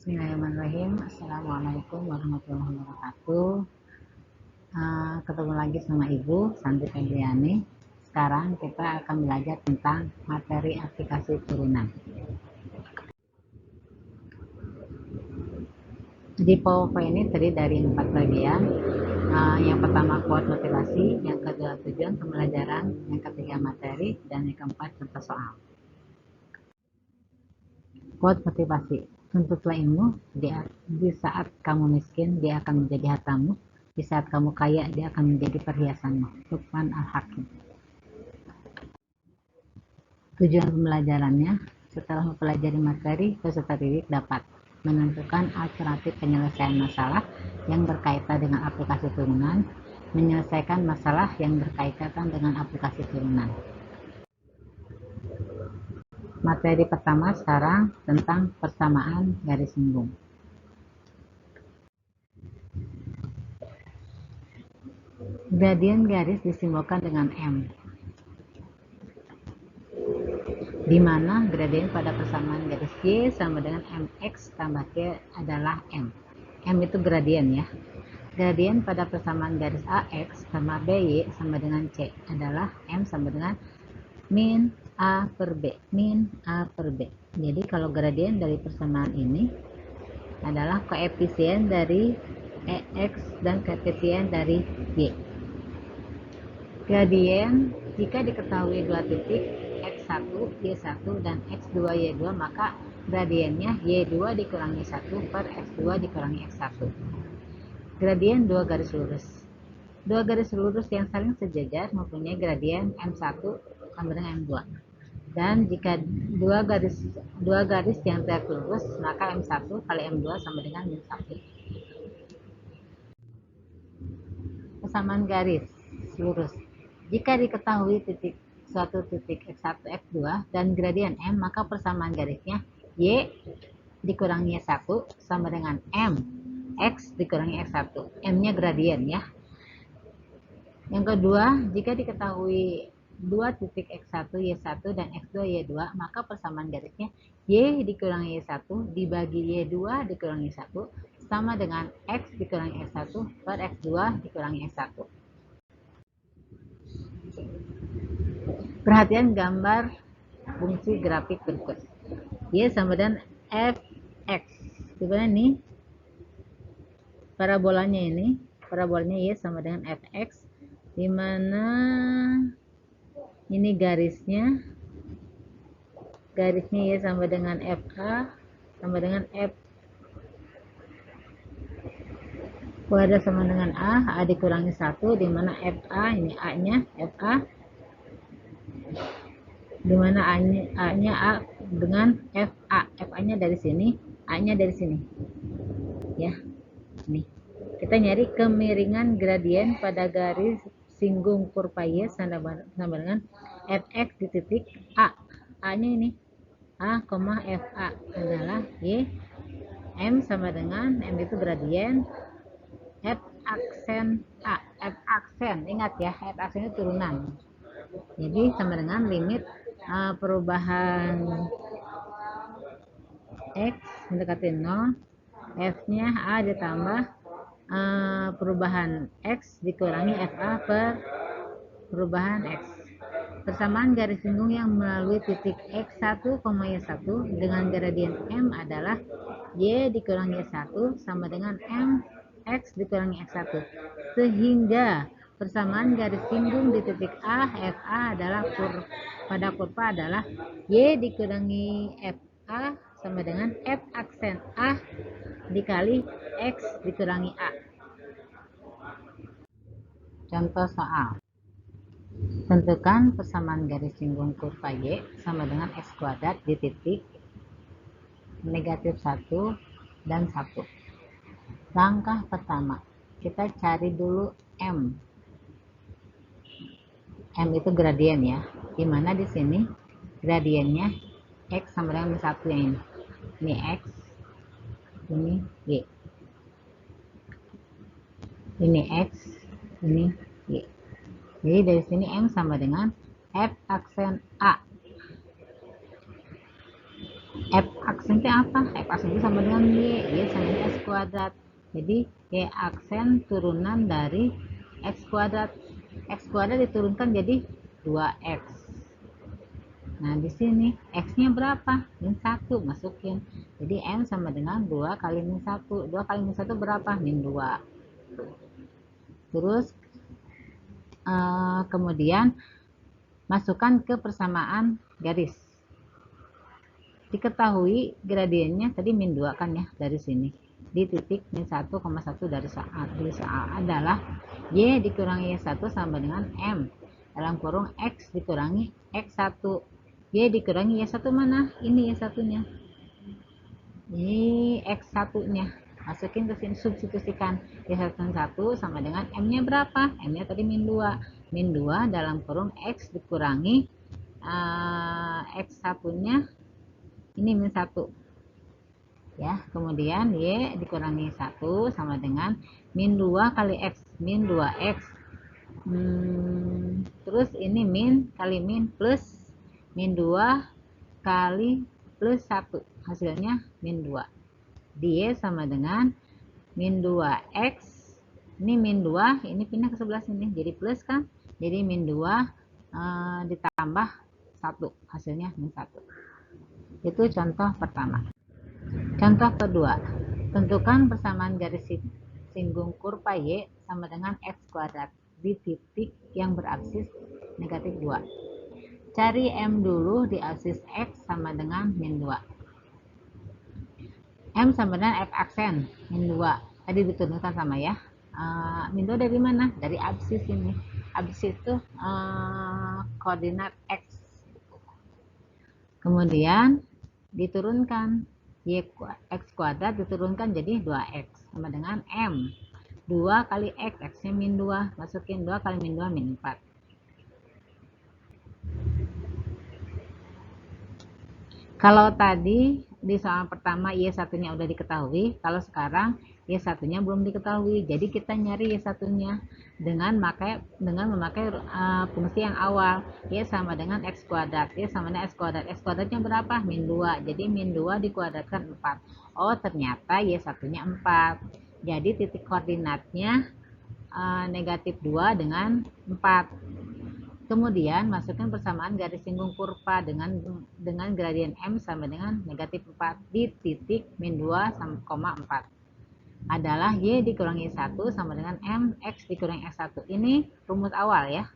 Bismillahirrahmanirrahim. Assalamualaikum warahmatullahi wabarakatuh. Ketemu lagi sama Ibu Santi Febriani. Sekarang kita akan belajar tentang materi aplikasi turunan. Di PowerPoint ini terdiri dari 4 bagian. Yang pertama quote motivasi, yang kedua tujuan pembelajaran, yang ketiga materi, dan yang keempat contoh soal. Quote motivasi. Tuntutlah ilmu, di saat kamu miskin, dia akan menjadi hartamu. Di saat kamu kaya, dia akan menjadi perhiasanmu. Luqman Al-Hakim. Tujuan pembelajarannya, setelah mempelajari materi, peserta didik dapat menentukan alternatif penyelesaian masalah yang berkaitan dengan aplikasi turunan, menyelesaikan masalah yang berkaitan dengan aplikasi turunan. Materi pertama sekarang tentang persamaan garis singgung. Gradien garis disimbolkan dengan M, di mana gradien pada persamaan garis Y sama dengan MX tambah T adalah M. M itu gradien ya. Gradien pada persamaan garis AX sama BY sama dengan C adalah M sama dengan min A per B. Min A per B. Jadi kalau gradien dari persamaan ini adalah koefisien dari EX dan koefisien dari Y. Gradien jika diketahui dua titik X1, Y1 dan X2, Y2, maka gradiennya Y2 dikurangi 1 per X2 dikurangi X1. Gradien dua garis lurus. Dua garis lurus yang saling sejajar mempunyai gradien M1 sama dengan M2. Dan jika dua garis yang tidak lurus, maka M1 kali M2 sama dengan min 1. Persamaan garis lurus. Jika diketahui suatu titik X1, X2 dan gradien M, maka persamaan garisnya Y dikurangi Y1 sama dengan M X dikurangi X1. M-nya gradien ya. Yang kedua, jika diketahui dua titik X1, Y1 dan X2, Y2, maka persamaan garisnya Y dikurangi Y1 dibagi Y2 dikurangi Y1 sama dengan X dikurangi X1 per X2 dikurangi X1. Perhatian gambar fungsi grafik berikut. Y sama dengan Fx. Sebenarnya nih parabolanya Y sama dengan Fx, di mana ini garisnya Y sama dengan FA sama dengan F kuadrat sama dengan A dikurangi 1, di mana FA ini A-nya FA, di mana A-nya A dengan FA. FA-nya dari sini, A-nya dari sini. Ya. Nih. Kita nyari kemiringan gradien pada garis singgung kurva Y sama dengan Fx di titik A. A-nya ini A, FA adalah Y. M sama dengan M itu gradien, F aksen A. F aksen, ingat ya, F aksen itu turunan. Jadi sama dengan limit perubahan X mendekati 0, F-nya A ditambah perubahan X dikurangi FA per perubahan X. Persamaan garis singgung yang melalui titik X1, Y1 dengan gradien M adalah Y dikurangi Y1 sama dengan M X dikurangi X1. Sehingga persamaan garis singgung di titik A, FA adalah pada kurva adalah Y dikurangi FA sama dengan F aksen A dikali X dikurangi A. Contoh soal. Tentukan persamaan garis singgung kurva Y sama dengan X kuadrat di titik negatif 1 dan 1. Langkah pertama, kita cari dulu M. M itu gradien ya. Dimana di sini gradiennya X sama dengan 1 yang ini. Ini X, ini Y. Ini X, ini Y. Jadi dari sini M sama dengan F aksen A. F aksen itu apa? F aksen itu sama dengan Y sama dengan X kuadrat. Jadi Y aksen turunan dari X kuadrat. X kuadrat diturunkan jadi 2X. Nah, di sini X-nya berapa? Min 1, masukin. Jadi M sama dengan 2 kali min 1. 2 kali min 1 berapa? Min 2. Terus kemudian masukkan ke persamaan garis. Diketahui gradiennya tadi min 2 kan ya, dari sini. Di titik min 1,1 dari saat adalah Y dikurangi Y1 sama dengan M. Dalam kurung X dikurangi X1. Y dikurangi Y1 mana? Ini Y1-nya. Ini X1-nya. Masukin ke sini, substitusikan. Y1 sama dengan M-nya berapa? M-nya tadi min 2. Min 2 dalam kurung X dikurangi X1-nya, ini min 1. Ya, kemudian Y dikurangi 1 sama dengan min 2 kali X, min 2X. Terus ini min kali min plus min 2 kali plus 1, hasilnya min 2. Y sama dengan min 2X, ini min 2, ini pindah ke sebelah sini, jadi plus kan, jadi min 2 ditambah 1, hasilnya min 1. Itu contoh pertama. Contoh kedua, tentukan persamaan garis singgung kurva Y sama dengan X kuadrat di titik yang berabsis negatif 2. Cari M dulu di absis X sama dengan min 2. M sama dengan F aksen, min 2. Tadi diturunkan sama ya. Min 2 dari mana? Dari absis ini. Absis itu koordinat X. Kemudian diturunkan. X kuadrat diturunkan jadi 2X sama dengan M. 2 kali X, X-nya min 2. Masukin 2 kali min 2, min 4. Kalau tadi di soal pertama Y1-nya udah diketahui, kalau sekarang Y1-nya belum diketahui. Jadi kita nyari Y1-nya dengan memakai fungsi yang awal. Y sama dengan X kuadrat. Y sama dengan X kuadrat. X kuadratnya berapa? Min 2. Jadi min 2 dikuadratkan 4. Oh, ternyata Y1-nya 4. Jadi titik koordinatnya negatif 2 dengan 4. Kemudian masukkan persamaan garis singgung kurva dengan gradien M sama dengan negatif 4 di titik min 2, 4. Adalah Y dikurangi 1 sama dengan M X dikurangi X1. Ini rumus awal ya,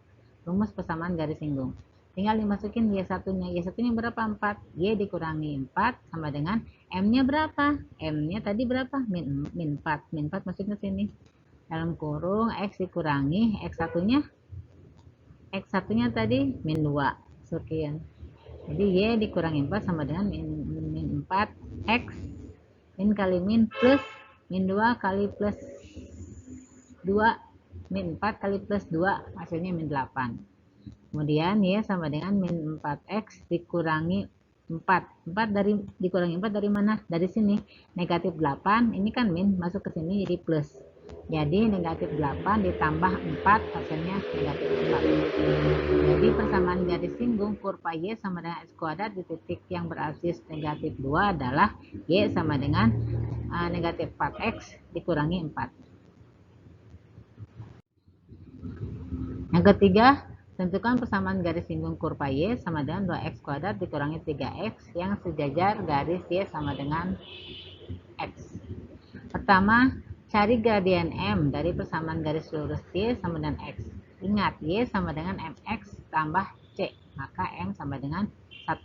rumus persamaan garis singgung. Tinggal dimasukin Y1-nya. Y1-nya berapa? 4. Y dikurangi 4 sama dengan M-nya berapa? M-nya tadi berapa? Min 4. Min 4 masukin ke sini. Dalam kurung X dikurangi X1-nya. X1-nya tadi min 2. Sekian. Jadi Y dikurangi 4 sama dengan min 4 X. Min kali min plus min 2 kali plus 2, min 4 kali plus 2, hasilnya min 8. Kemudian Y sama dengan min 4X dikurangi 4. 4 dari dikurangi 4 dari mana? Dari sini. Negatif 8, ini kan min, masuk ke sini jadi plus. Jadi negatif 8 ditambah 4, hasilnya negatif 4. Jadi persamaan garis singgung kurva Y sama dengan X kuadrat di titik yang berabsis negatif 2 adalah Y sama dengan negatif 4X dikurangi 4. Yang ketiga, tentukan persamaan garis singgung kurva Y sama dengan 2X kuadrat dikurangi 3X yang sejajar garis Y sama dengan X. Pertama, cari gradien M dari persamaan garis lurus Y sama dengan X. Ingat, Y sama dengan MX tambah C, maka M sama dengan 1.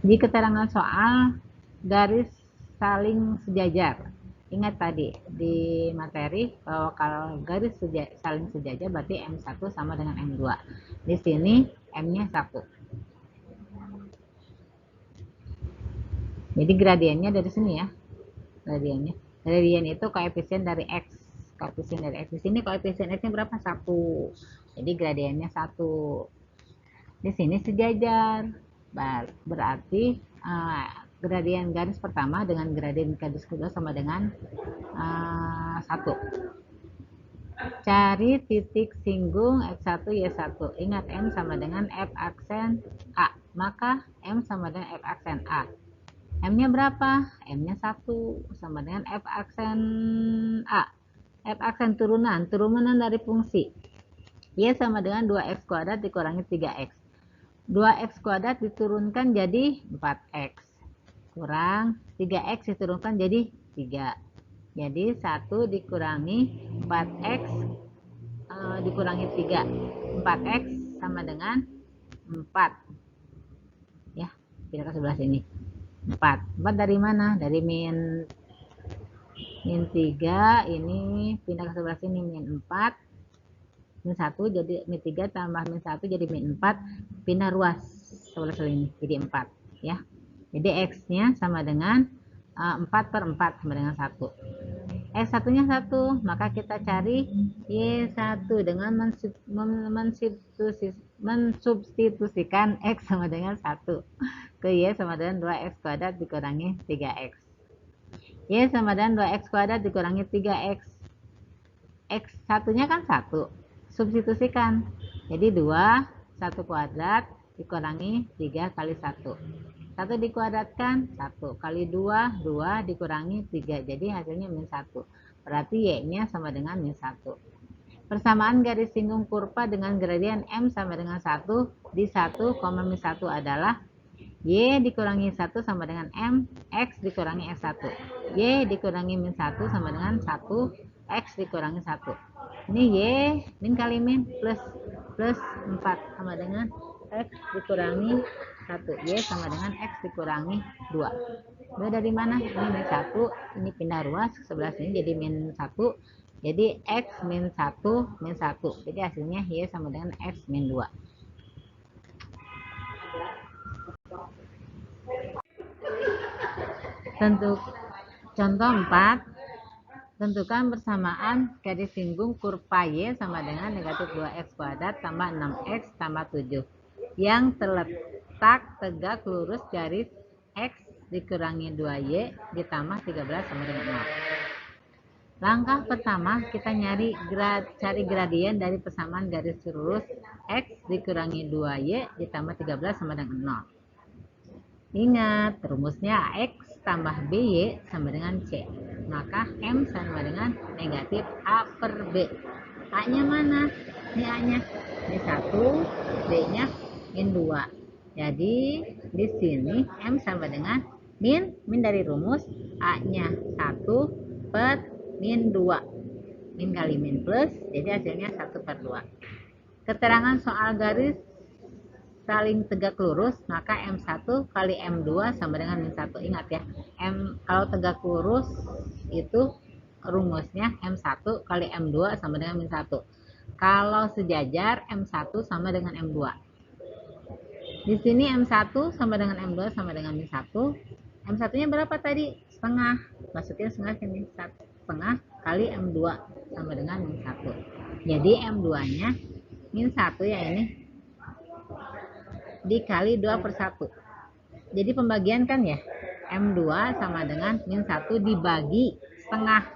Di keterangan soal, garis saling sejajar. Ingat tadi di materi bahwa kalau garis saling sejajar berarti M1 sama dengan M2. Di sini M-nya 1. Jadi gradiennya dari sini ya. Gradiennya. Gradien itu koefisien dari X. Koefisien dari X. Di sini koefisien X-nya berapa? 1. Jadi gradiennya 1. Di sini sejajar. Berarti gradien garis pertama dengan gradien garis kedua sama dengan 1. Cari titik singgung X1 Y1. Ingat M sama dengan F aksen A. Maka M sama dengan F aksen A. M-nya berapa? M-nya 1 sama dengan F aksen A. F aksen turunan dari fungsi. Y sama dengan 2X kuadrat dikurangi 3X. 2X kuadrat diturunkan jadi 4X. Kurang 3X diturunkan jadi 3. Jadi 1 dikurangi 4X dikurangi 3. 4X sama dengan 4. Ya, pindah ke sebelah sini. 4 dari mana? Dari min 3, ini pindah ke sebelah sini, min 4, min 1 jadi min 3 tambah min 1 jadi min 4, pindah ruas sebelah sini jadi 4 ya. Jadi X nya sama dengan 4 per 4 sama dengan 1. X1 nya 1, maka kita cari Y1 dengan mensubstitusikan X sama dengan 1 ke Y sama dengan 2X kuadrat dikurangi 3X. Y sama dengan 2X kuadrat dikurangi 3X. X1 nya kan 1, substitusikan jadi 2, 1 kuadrat dikurangi 3 kali 1 dikuadratkan 1 kali 2 dikurangi 3, jadi hasilnya min 1, berarti Y nya sama dengan min 1. Persamaan garis singgung kurva dengan gradien M sama dengan 1 di 1, min 1 adalah Y dikurangi 1 sama dengan M, X dikurangi X1. Y dikurangi min 1 sama dengan 1, X dikurangi 1. Ini Y min kali min plus 4 sama dengan X dikurangi 1. Y sama dengan X dikurangi 2. 2 dari mana? Ini min 1, ini pindah ruas ke sebelah sini jadi min 1. Jadi X min 1 min 1. Jadi hasilnya Y sama dengan X min 2. Contoh 4. Tentukan persamaan garis singgung kurva Y sama dengan negatif 2X kuadrat tambah 6X tambah 7 yang terletak tegak lurus garis X dikurangi 2Y ditambah 13 sama dengan 0. Langkah pertama kita cari gradien dari persamaan garis lurus X dikurangi 2Y ditambah 13 sama dengan 0. Ingat rumusnya X tambah BY sama dengan C, maka M sama dengan negatif A per B. A nya mana? Ini A nya ini 1, B nya min 2. Jadi di sini M sama dengan min dari rumus A nya 1 per min 2, min kali min plus, jadi hasilnya 1 per 2. Keterangan soal garis saling tegak lurus, maka M1 kali M2 sama dengan min 1. Ingat ya, kalau tegak lurus itu rumusnya M1 kali M2 sama dengan min 1. Kalau sejajar M1 sama dengan M2. Di sini M1 sama dengan M2 sama dengan min 1. M1 nya berapa tadi? Setengah. Masukin setengah sini, setengah kali M2 sama dengan min 1. Jadi M2 nya min 1 ya, ini dikali 2 per 1. Jadi pembagian kan ya, M2 sama dengan min 1 dibagi setengah.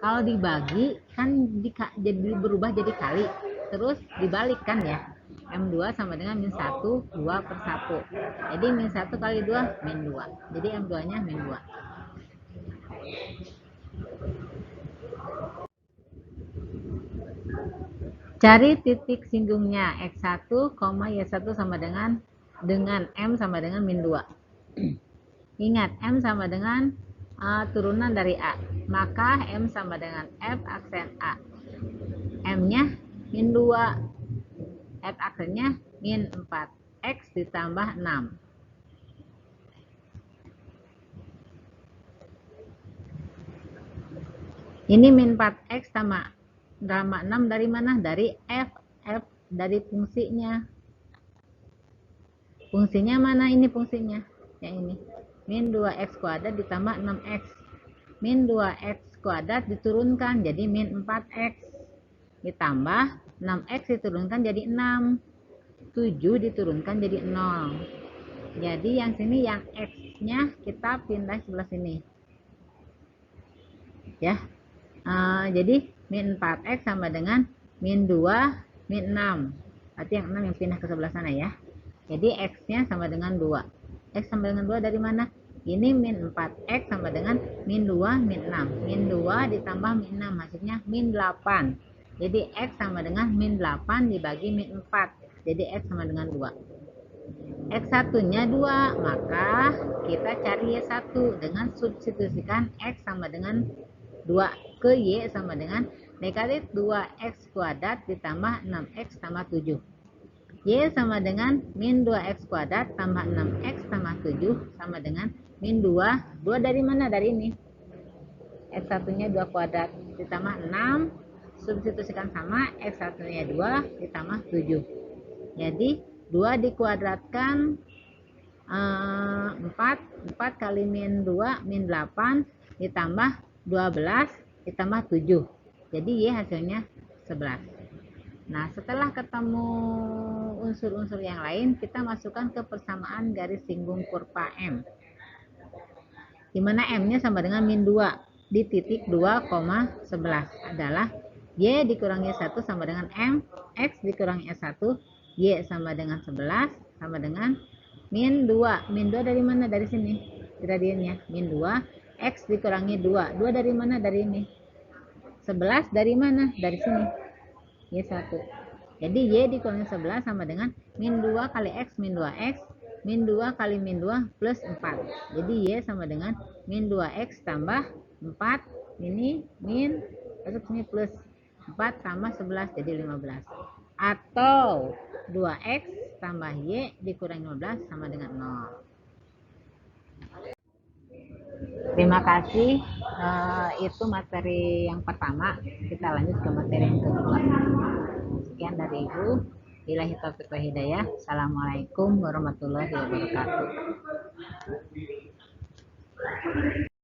Kalau dibagi kan jadi berubah jadi kali, terus dibalik kan ya, M2 sama dengan min 1 2 per 1. Jadi min 1 kali 2 min 2. Jadi M2 nya min 2. Cari titik singgungnya X1, Y1 sama dengan M sama dengan min 2. Ingat M sama dengan turunan dari A, maka M sama dengan F aksen A. M nya min 2, F aksennya min 4, X ditambah 6. Ini min 4X sama 6 dari mana? Dari F dari fungsinya. Fungsinya mana ini fungsinya? Yang ini. Min 2X kuadrat ditambah 6X. Min 2X kuadrat diturunkan jadi min 4X. Ditambah 6X diturunkan jadi 6. 7 diturunkan jadi 0. Jadi yang sini yang X-nya kita pindah sebelah sini. Ya. Jadi min 4x sama dengan min 2 min 6. Berarti yang 6 yang pindah ke sebelah sana ya. Jadi x-nya sama dengan 2. X sama dengan 2 dari mana? Ini min 4x sama dengan min 2 min 6. Min 2 ditambah min 6 hasilnya min 8. Jadi x sama dengan min 8 dibagi min 4. Jadi x sama dengan 2. X1 nya 2, maka kita cari Y1 dengan substitusikan X sama dengan 2 ke Y sama dengan negatif 2X kuadrat ditambah 6X tambah 7. Y sama dengan min 2X kuadrat tambah 6X tambah 7 sama dengan min 2. 2 dari mana? Dari ini. X1 nya 2 kuadrat ditambah 6, substitusikan sama, X1 nya 2 ditambah 7. Jadi 2 dikuadratkan 4 kali min 2 min 8 ditambah 12 ditambah 7. Jadi Y hasilnya 11. Nah, setelah ketemu unsur-unsur yang lain, kita masukkan ke persamaan garis singgung kurva M. Di mana M-nya sama dengan min 2 di titik 2,11 adalah Y dikurangi 1 sama dengan M, X dikurangi S1, Y sama dengan 11 sama dengan min 2. Min 2 dari mana? Dari sini. Gradiennya min 2. X dikurangi 2. 2 dari mana? Dari ini. 11 dari mana? Dari sini. Y1. Jadi Y dikurangi 11 sama dengan min 2 kali X min 2X. Min 2 kali min 2 plus 4. Jadi Y sama dengan min 2X tambah 4. Ini min, masuk sini plus 4 tambah 11 jadi 15. Atau 2X tambah Y dikurangi 15 sama dengan 0. Terima kasih. Itu materi yang pertama. Kita lanjut ke materi yang kedua. Sekian dari Ibu. Billahi taufiq wal hidayah. Assalamualaikum warahmatullahi wabarakatuh.